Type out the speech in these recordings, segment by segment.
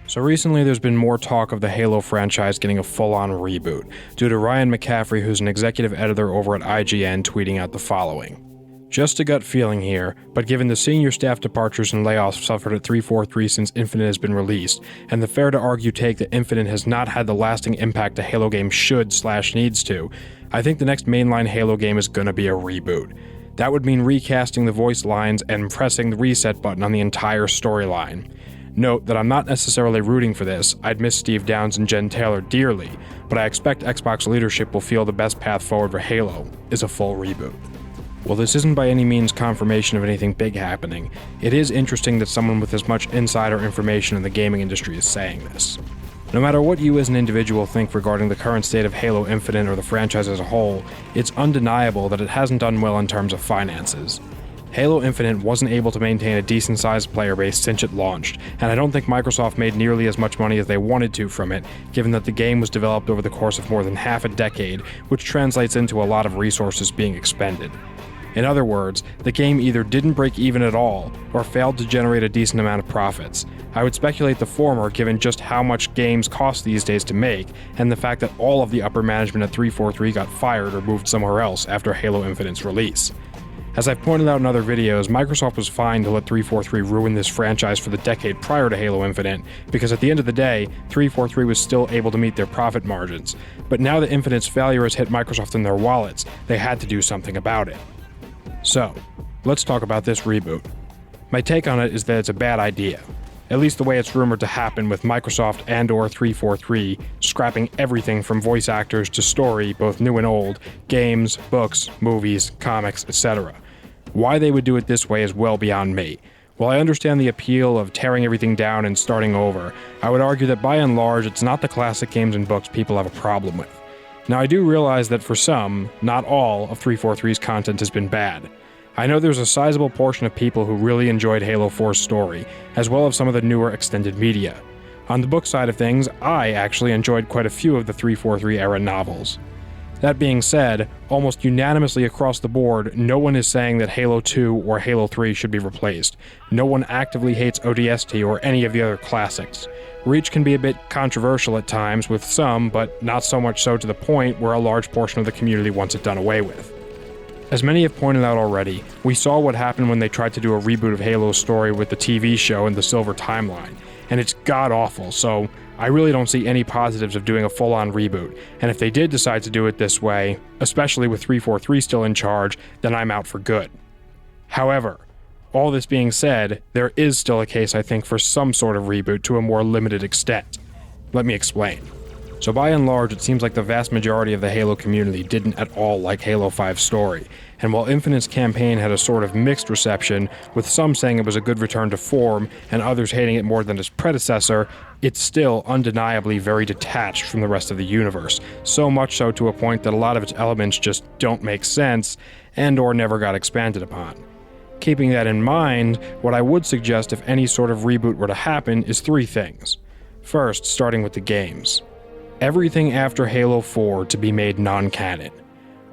So recently there's been more talk of the Halo franchise getting a full-on reboot, due to Ryan McCaffrey, who's an executive editor over at IGN, tweeting out the following. Just a gut feeling here, but given the senior staff departures and layoffs suffered at 343 since Infinite has been released, and the fair to argue take that Infinite has not had the lasting impact a Halo game should/needs to, I think the next mainline Halo game is gonna be a reboot. That would mean recasting the voice lines and pressing the reset button on the entire storyline. Note that I'm not necessarily rooting for this. I'd miss Steve Downes and Jen Taylor dearly, but I expect Xbox leadership will feel the best path forward for Halo is a full reboot. While this isn't by any means confirmation of anything big happening, it is interesting that someone with as much insider information in the gaming industry is saying this. No matter what you as an individual think regarding the current state of Halo Infinite or the franchise as a whole, it's undeniable that it hasn't done well in terms of finances. Halo Infinite wasn't able to maintain a decent-sized player base since it launched, and I don't think Microsoft made nearly as much money as they wanted to from it, given that the game was developed over the course of more than half a decade, which translates into a lot of resources being expended. In other words, the game either didn't break even at all, or failed to generate a decent amount of profits. I would speculate the former given just how much games cost these days to make, and the fact that all of the upper management at 343 got fired or moved somewhere else after Halo Infinite's release. As I've pointed out in other videos, Microsoft was fine to let 343 ruin this franchise for the decade prior to Halo Infinite, because at the end of the day, 343 was still able to meet their profit margins. But now that Infinite's failure has hit Microsoft in their wallets, they had to do something about it. So, let's talk about this reboot. My take on it is that it's a bad idea. At least the way it's rumored to happen, with Microsoft and/or 343 scrapping everything from voice actors to story, both new and old, games, books, movies, comics, etc. Why they would do it this way is well beyond me. While I understand the appeal of tearing everything down and starting over, I would argue that by and large it's not the classic games and books people have a problem with. Now I do realize that for some, not all, of 343's content has been bad. I know there's a sizable portion of people who really enjoyed Halo 4's story, as well as some of the newer extended media. On the book side of things, I actually enjoyed quite a few of the 343 era novels. That being said, almost unanimously across the board, no one is saying that Halo 2 or Halo 3 should be replaced. No one actively hates ODST or any of the other classics. Reach can be a bit controversial at times with some, but not so much so to the point where a large portion of the community wants it done away with. As many have pointed out already, we saw what happened when they tried to do a reboot of Halo's story with the TV show and the Silver Timeline, and it's god-awful, so I really don't see any positives of doing a full-on reboot, and if they did decide to do it this way, especially with 343 still in charge, then I'm out for good. However, all this being said, there is still a case I think for some sort of reboot to a more limited extent. Let me explain. So by and large, it seems like the vast majority of the Halo community didn't at all like Halo 5's story, and while Infinite's campaign had a sort of mixed reception, with some saying it was a good return to form and others hating it more than its predecessor, it's still undeniably very detached from the rest of the universe, so much so to a point that a lot of its elements just don't make sense and/or never got expanded upon. Keeping that in mind, what I would suggest if any sort of reboot were to happen is three things. First, starting with the games. Everything after Halo 4 to be made non-canon.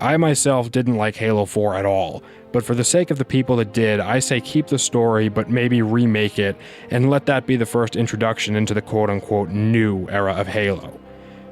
I myself didn't like Halo 4 at all, but for the sake of the people that did, I say keep the story but maybe remake it and let that be the first introduction into the quote-unquote new era of Halo.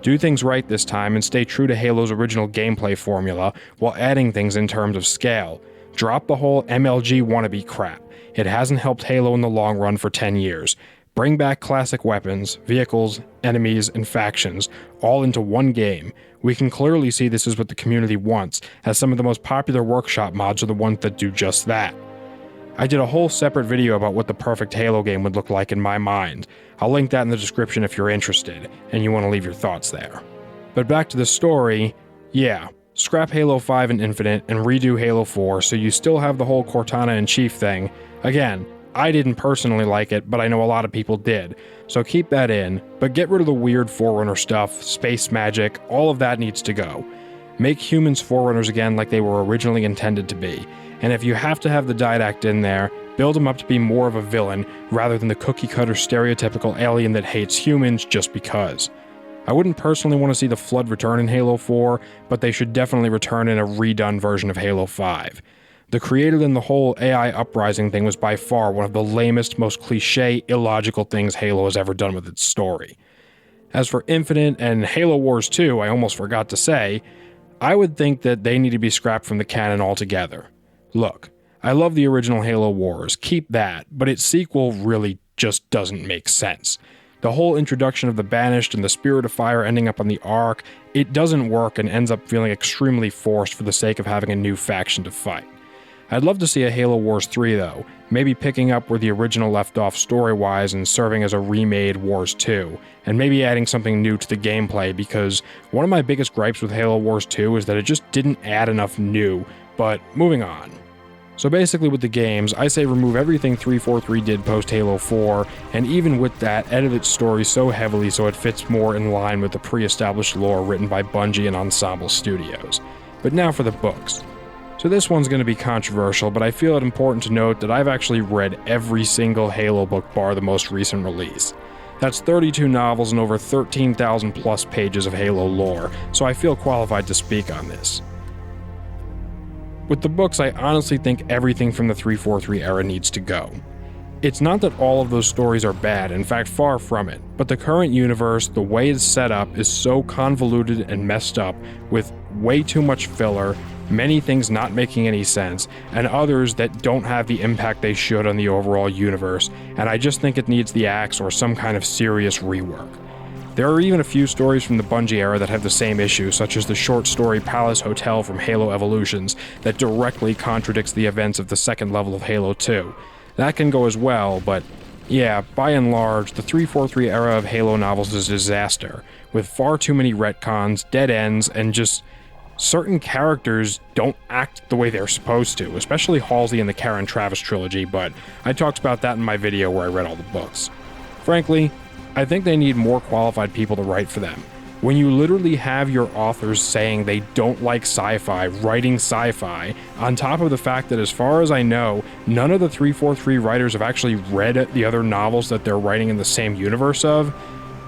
Do things right this time and stay true to Halo's original gameplay formula while adding things in terms of scale. Drop the whole MLG wannabe crap. It hasn't helped Halo in the long run for 10 years. Bring back classic weapons, vehicles, enemies, and factions, all into one game. We can clearly see this is what the community wants, as some of the most popular workshop mods are the ones that do just that. I did a whole separate video about what the perfect Halo game would look like in my mind. I'll link that in the description if you're interested, and you want to leave your thoughts there. But back to the story, yeah, scrap Halo 5 and Infinite and redo Halo 4 so you still have the whole Cortana and Chief thing. Again, I didn't personally like it, but I know a lot of people did, so keep that in, but get rid of the weird Forerunner stuff, space magic, all of that needs to go. Make humans Forerunners again like they were originally intended to be, and if you have to have the Didact in there, build him up to be more of a villain, rather than the cookie-cutter stereotypical alien that hates humans just because. I wouldn't personally want to see the Flood return in Halo 4, but they should definitely return in a redone version of Halo 5. The creator in the whole AI uprising thing was by far one of the lamest, most cliche, illogical things Halo has ever done with its story. As for Infinite and Halo Wars 2, I almost forgot to say, I would think that they need to be scrapped from the canon altogether. Look, I love the original Halo Wars, keep that, but its sequel really just doesn't make sense. The whole introduction of the Banished and the Spirit of Fire ending up on the Ark, it doesn't work and ends up feeling extremely forced for the sake of having a new faction to fight. I'd love to see a Halo Wars 3 though, maybe picking up where the original left off story-wise and serving as a remade Wars 2, and maybe adding something new to the gameplay, because one of my biggest gripes with Halo Wars 2 is that it just didn't add enough new, but moving on. So basically with the games, I say remove everything 343 did post Halo 4, and even with that, edit its story so heavily so it fits more in line with the pre-established lore written by Bungie and Ensemble Studios. But now for the books. So this one's going to be controversial, but I feel it important to note that I've actually read every single Halo book bar the most recent release. That's 32 novels and over 13,000 plus pages of Halo lore, so I feel qualified to speak on this. With the books, I honestly think everything from the 343 era needs to go. It's not that all of those stories are bad, in fact far from it, but the current universe, the way it's set up, is so convoluted and messed up with way too much filler, many things not making any sense, and others that don't have the impact they should on the overall universe, and I just think it needs the axe or some kind of serious rework. There are even a few stories from the Bungie era that have the same issue, such as the short story Palace Hotel from Halo Evolutions that directly contradicts the events of the second level of Halo 2. That can go as well, but yeah, by and large, the 343 era of Halo novels is a disaster, with far too many retcons, dead ends, and just certain characters don't act the way they're supposed to, especially Halsey in the Karen Travis trilogy, but I talked about that in my video where I read all the books. Frankly, I think they need more qualified people to write for them. When you literally have your authors saying they don't like sci-fi, writing sci-fi, on top of the fact that as far as I know, none of the 343 writers have actually read the other novels that they're writing in the same universe of,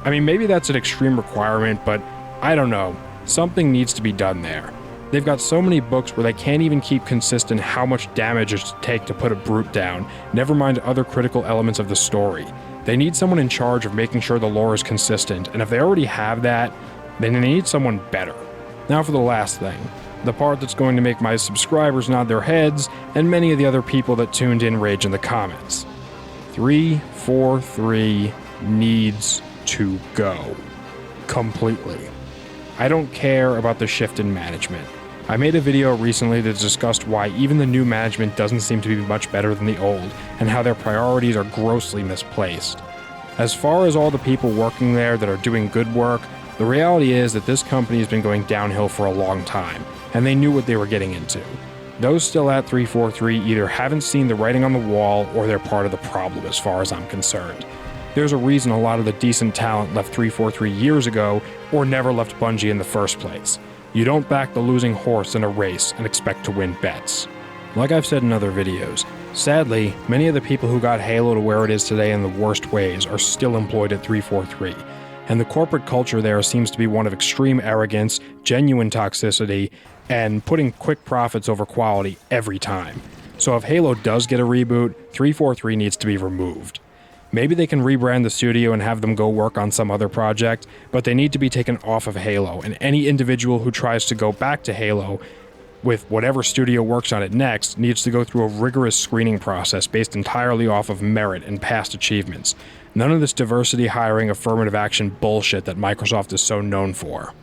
I mean, maybe that's an extreme requirement, but I don't know. Something needs to be done there. They've got so many books where they can't even keep consistent how much damage it should take to put a brute down, never mind other critical elements of the story. They need someone in charge of making sure the lore is consistent, and if they already have that, then they need someone better. Now for the last thing, the part that's going to make my subscribers nod their heads, and many of the other people that tuned in rage in the comments. 343 needs to go. Completely. I don't care about the shift in management. I made a video recently that discussed why even the new management doesn't seem to be much better than the old, and how their priorities are grossly misplaced. As far as all the people working there that are doing good work, the reality is that this company has been going downhill for a long time, and they knew what they were getting into. Those still at 343 either haven't seen the writing on the wall, or they're part of the problem as far as I'm concerned. There's a reason a lot of the decent talent left 343 years ago, or never left Bungie in the first place. You don't back the losing horse in a race and expect to win bets. Like I've said in other videos, sadly, many of the people who got Halo to where it is today in the worst ways are still employed at 343, and the corporate culture there seems to be one of extreme arrogance, genuine toxicity, and putting quick profits over quality every time. So if Halo does get a reboot, 343 needs to be removed. Maybe they can rebrand the studio and have them go work on some other project, but they need to be taken off of Halo, and any individual who tries to go back to Halo with whatever studio works on it next needs to go through a rigorous screening process based entirely off of merit and past achievements. None of this diversity hiring, affirmative action bullshit that Microsoft is so known for.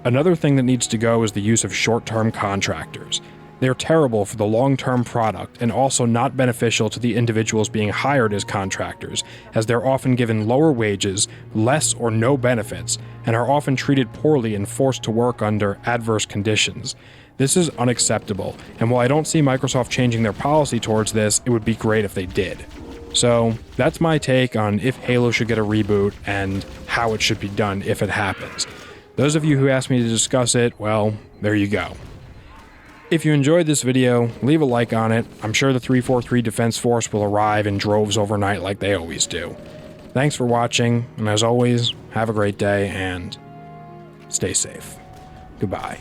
Another thing that needs to go is the use of short-term contractors. They're terrible for the long-term product and also not beneficial to the individuals being hired as contractors, as they're often given lower wages, less or no benefits, and are often treated poorly and forced to work under adverse conditions. This is unacceptable, and while I don't see Microsoft changing their policy towards this, it would be great if they did. So, that's my take on if Halo should get a reboot and how it should be done if it happens. Those of you who asked me to discuss it, well, there you go. If you enjoyed this video, leave a like on it. I'm sure the 343 Defense Force will arrive in droves overnight like they always do. Thanks for watching, and as always, have a great day and stay safe. Goodbye.